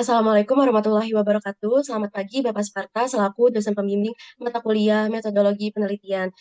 Assalamualaikum warahmatullahi wabarakatuh. Selamat pagi Bapak Sparta, selaku dosen pembimbing mata kuliah Metodologi Penelitian.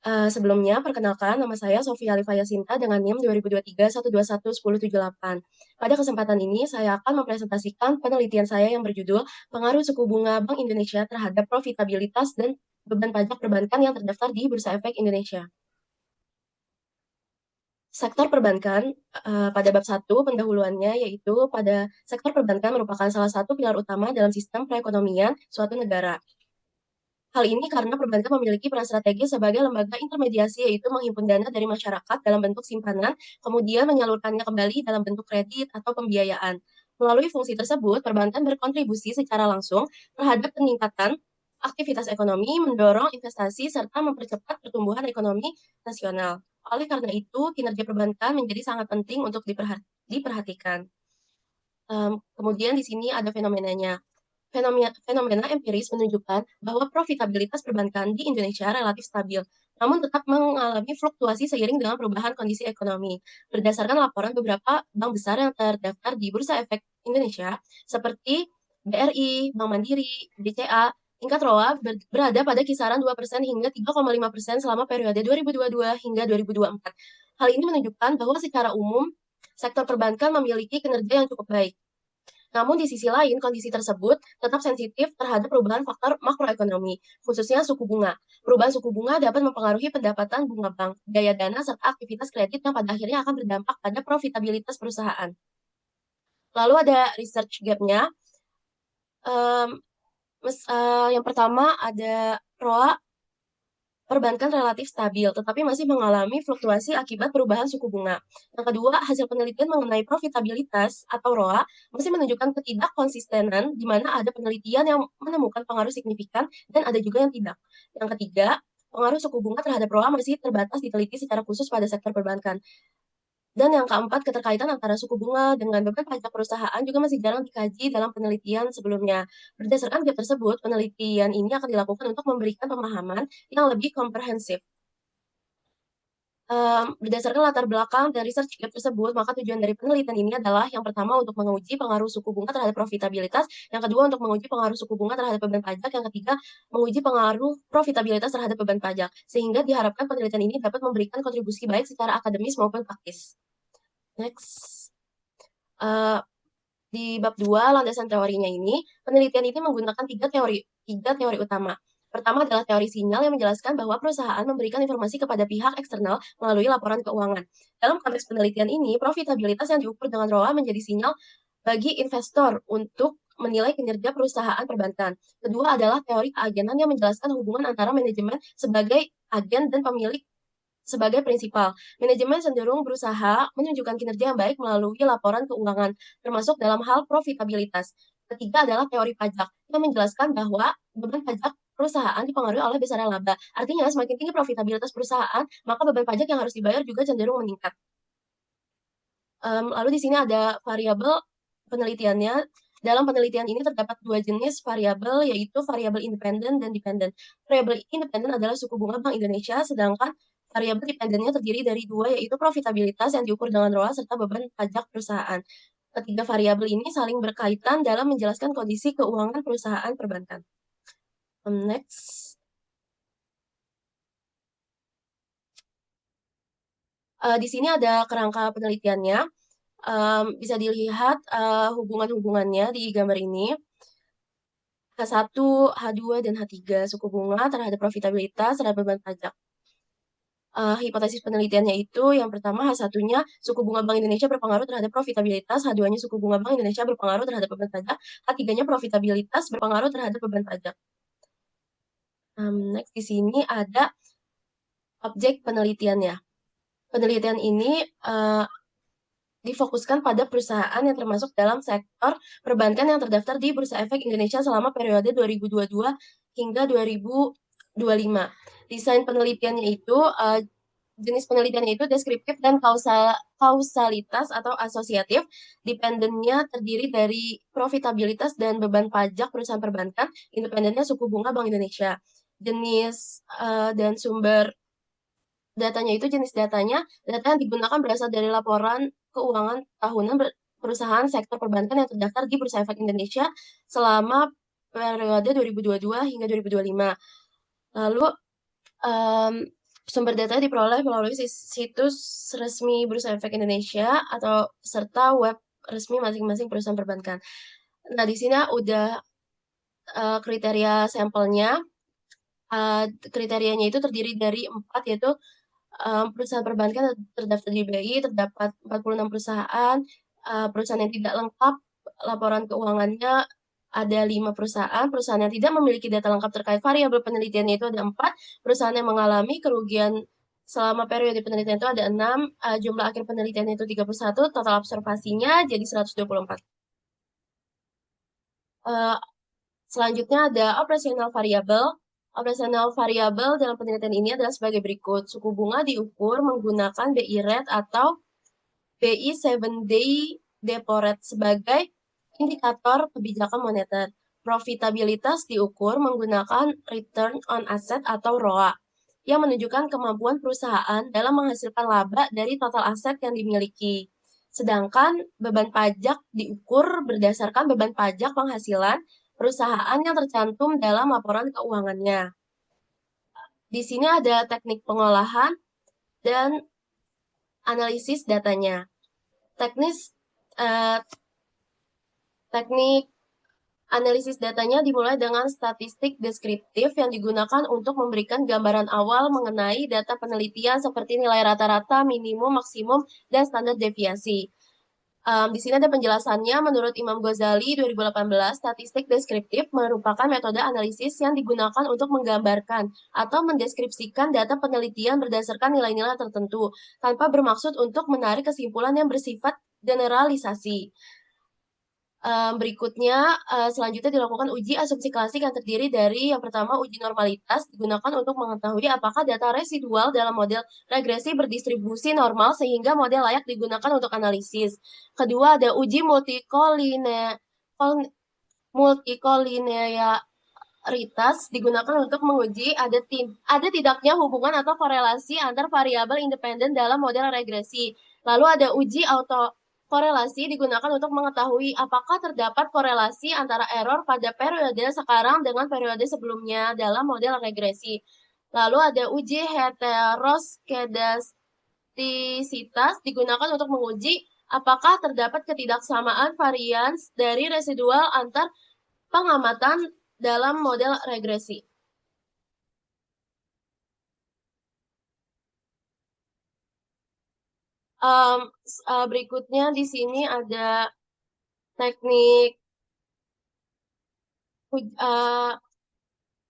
Sebelumnya, perkenalkan nama saya Sofia Alifaya Sinta dengan NIM 2023-121-1078. Pada kesempatan ini, saya akan mempresentasikan penelitian saya yang berjudul Pengaruh Suku Bunga Bank Indonesia terhadap Profitabilitas dan Beban Pajak Perbankan yang terdaftar di Bursa Efek Indonesia. Sektor perbankan, pada bab 1 pendahuluannya, yaitu pada sektor perbankan merupakan salah satu pilar utama dalam sistem perekonomian suatu negara. Hal ini karena perbankan memiliki peran strategis sebagai lembaga intermediasi, yaitu menghimpun dana dari masyarakat dalam bentuk simpanan, kemudian menyalurkannya kembali dalam bentuk kredit atau pembiayaan. Melalui fungsi tersebut, perbankan berkontribusi secara langsung terhadap peningkatan aktivitas ekonomi, mendorong investasi, serta mempercepat pertumbuhan ekonomi nasional. Oleh karena itu, kinerja perbankan menjadi sangat penting untuk diperhatikan. Kemudian di sini ada fenomenanya. Fenomena empiris menunjukkan bahwa profitabilitas perbankan di Indonesia relatif stabil, namun tetap mengalami fluktuasi seiring dengan perubahan kondisi ekonomi. Berdasarkan laporan beberapa bank besar yang terdaftar di Bursa Efek Indonesia, seperti BRI, Bank Mandiri, BCA, tingkat ROA berada pada kisaran 2% hingga 3,5% selama periode 2022 hingga 2024. Hal ini menunjukkan bahwa secara umum, sektor perbankan memiliki kinerja yang cukup baik. Namun di sisi lain, kondisi tersebut tetap sensitif terhadap perubahan faktor makroekonomi, khususnya suku bunga. Perubahan suku bunga dapat mempengaruhi pendapatan bunga bank, daya dana, serta aktivitas kredit yang pada akhirnya akan berdampak pada profitabilitas perusahaan. Lalu ada research gap-nya. Um, yang pertama ada ROA perbankan relatif stabil, tetapi masih mengalami fluktuasi akibat perubahan suku bunga. Yang kedua, hasil penelitian mengenai profitabilitas atau ROA masih menunjukkan ketidakkonsistenan, di mana ada penelitian yang menemukan pengaruh signifikan dan ada juga yang tidak. Yang ketiga, pengaruh suku bunga terhadap ROA masih terbatas diteliti secara khusus pada sektor perbankan. Dan yang keempat, keterkaitan antara suku bunga dengan beban pajak perusahaan juga masih jarang dikaji dalam penelitian sebelumnya. Berdasarkan gap tersebut, penelitian ini akan dilakukan untuk memberikan pemahaman yang lebih komprehensif. Berdasarkan latar belakang dan research gap tersebut, maka tujuan dari penelitian ini adalah yang pertama untuk menguji pengaruh suku bunga terhadap profitabilitas, yang kedua untuk menguji pengaruh suku bunga terhadap beban pajak, yang ketiga menguji pengaruh profitabilitas terhadap beban pajak, sehingga diharapkan penelitian ini dapat memberikan kontribusi baik secara akademis maupun praktis. Next. Di bab 2, landasan teorinya ini, penelitian ini menggunakan tiga teori utama. Pertama adalah teori sinyal yang menjelaskan bahwa perusahaan memberikan informasi kepada pihak eksternal melalui laporan keuangan. Dalam konteks penelitian ini, profitabilitas yang diukur dengan ROA menjadi sinyal bagi investor untuk menilai kinerja perusahaan perbankan. Kedua adalah teori keagenan yang menjelaskan hubungan antara manajemen sebagai agen dan pemilik sebagai prinsipal. Manajemen cenderung berusaha menunjukkan kinerja yang baik melalui laporan keuangan, termasuk dalam hal profitabilitas. Ketiga adalah teori pajak, yang menjelaskan bahwa beban pajak perusahaan dipengaruhi oleh besarnya laba. Artinya, semakin tinggi profitabilitas perusahaan, maka beban pajak yang harus dibayar juga cenderung meningkat. Lalu di sini ada variabel penelitiannya. Dalam penelitian ini terdapat dua jenis variabel, yaitu variabel independen dan dependen. Variabel independen adalah suku bunga Bank Indonesia, sedangkan variabel dependennya terdiri dari dua, yaitu profitabilitas yang diukur dengan ROA serta beban pajak perusahaan. Ketiga variabel ini saling berkaitan dalam menjelaskan kondisi keuangan perusahaan perbankan. Next. Di sini ada kerangka penelitiannya. Bisa dilihat hubungan-hubungannya di gambar ini. H1, H2, dan H3 suku bunga terhadap profitabilitas terhadap beban pajak. Hipotesis penelitiannya itu yang pertama H1-nya suku bunga Bank Indonesia berpengaruh terhadap profitabilitas, H2-nya suku bunga Bank Indonesia berpengaruh terhadap beban pajak, H3-nya profitabilitas berpengaruh terhadap beban pajak. Next di sini ada objek penelitiannya. Penelitian ini difokuskan pada perusahaan yang termasuk dalam sektor perbankan yang terdaftar di Bursa Efek Indonesia selama periode 2022 hingga 2025. Desain penelitiannya itu, jenis penelitiannya itu deskriptif dan kausalitas atau asosiatif. Dependennya terdiri dari profitabilitas dan beban pajak perusahaan perbankan, independennya suku bunga Bank Indonesia. Jenis dan sumber jenis datanya, data yang digunakan berasal dari laporan keuangan tahunan perusahaan sektor perbankan yang terdaftar di Bursa Efek Indonesia selama periode 2022 hingga 2025. Lalu sumber data diperoleh melalui situs resmi Bursa Efek Indonesia atau serta web resmi masing-masing perusahaan perbankan. Nah, di sini udah kriteria sampelnya. Kriterianya itu terdiri dari 4, yaitu perusahaan perbankan terdaftar di BI, terdapat 46 perusahaan, perusahaan yang tidak lengkap laporan keuangannya ada 5 perusahaan, perusahaan yang tidak memiliki data lengkap terkait variabel penelitiannya itu ada 4, perusahaan yang mengalami kerugian selama periode penelitian itu ada 6, jumlah akhir penelitian itu 31, total observasinya jadi 124. Selanjutnya ada operasional variabel. Operasional variabel dalam penelitian ini adalah sebagai berikut. Suku bunga diukur menggunakan BI rate atau BI 7-day depo rate sebagai indikator kebijakan moneter. Profitabilitas diukur menggunakan return on asset atau ROA yang menunjukkan kemampuan perusahaan dalam menghasilkan laba dari total aset yang dimiliki. Sedangkan beban pajak diukur berdasarkan beban pajak penghasilan perusahaan yang tercantum dalam laporan keuangannya. Di sini ada teknik pengolahan dan analisis datanya. Teknik analisis datanya dimulai dengan statistik deskriptif yang digunakan untuk memberikan gambaran awal mengenai data penelitian seperti nilai rata-rata, minimum, maksimum, dan standar deviasi. Di sini ada penjelasannya. Menurut Imam Ghazali 2018, statistik deskriptif merupakan metode analisis yang digunakan untuk menggambarkan atau mendeskripsikan data penelitian berdasarkan nilai-nilai tertentu, tanpa bermaksud untuk menarik kesimpulan yang bersifat generalisasi. Berikutnya, selanjutnya dilakukan uji asumsi klasik yang terdiri dari yang pertama uji normalitas digunakan untuk mengetahui apakah data residual dalam model regresi berdistribusi normal sehingga model layak digunakan untuk analisis. Kedua, ada uji multikolinearitas digunakan untuk menguji ada tidaknya hubungan atau korelasi antar variabel independen dalam model regresi. Lalu ada uji korelasi digunakan untuk mengetahui apakah terdapat korelasi antara error pada periode sekarang dengan periode sebelumnya dalam model regresi. Lalu ada uji heteroskedastisitas digunakan untuk menguji apakah terdapat ketidaksamaan varians dari residual antar pengamatan dalam model regresi. Berikutnya di sini ada teknik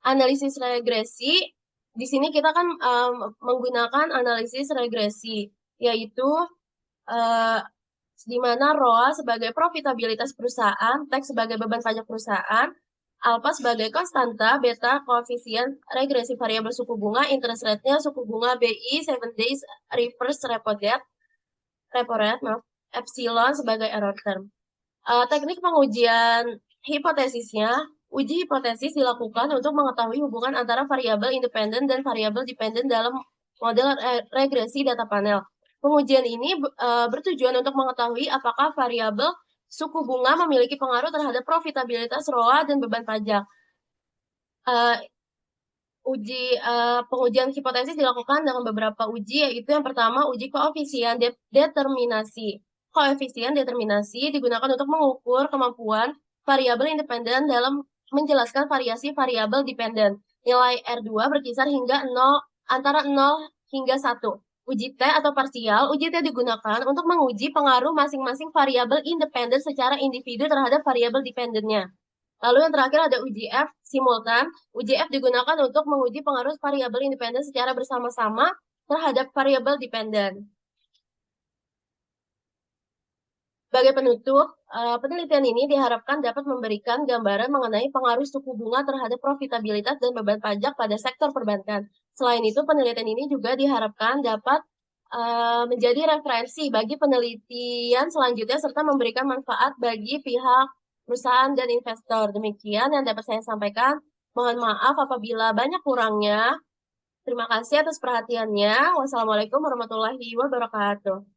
analisis regresi. Di sini kita kan menggunakan analisis regresi, yaitu di mana ROA sebagai profitabilitas perusahaan, TAX sebagai beban pajak perusahaan, alpha sebagai konstanta, beta koefisien regresi variabel suku bunga, interest rate-nya suku bunga BI 7 days reverse repo rate, epsilon sebagai error term. Teknik pengujian hipotesisnya, uji hipotesis dilakukan untuk mengetahui hubungan antara variabel independen dan variabel dependen dalam model regresi data panel. Pengujian ini bertujuan untuk mengetahui apakah variabel suku bunga memiliki pengaruh terhadap profitabilitas ROA dan beban pajak. Pengujian hipotesis dilakukan dengan beberapa uji, yaitu yang pertama uji koefisien determinasi. Koefisien determinasi digunakan untuk mengukur kemampuan variabel independen dalam menjelaskan variasi variabel dependen. Nilai R2 berkisar hingga antara 0 hingga 1. Uji T atau parsial, uji T digunakan untuk menguji pengaruh masing-masing variabel independen secara individu terhadap variabel dependennya. Lalu yang terakhir ada uji F simultan. Uji F digunakan untuk menguji pengaruh variabel independen secara bersama-sama terhadap variabel dependen. Sebagai penutup, penelitian ini diharapkan dapat memberikan gambaran mengenai pengaruh suku bunga terhadap profitabilitas dan beban pajak pada sektor perbankan. Selain itu, penelitian ini juga diharapkan dapat menjadi referensi bagi penelitian selanjutnya serta memberikan manfaat bagi pihak perusahaan dan investor. Demikian yang dapat saya sampaikan. Mohon maaf apabila banyak kurangnya. Terima kasih atas perhatiannya. Wassalamualaikum warahmatullahi wabarakatuh.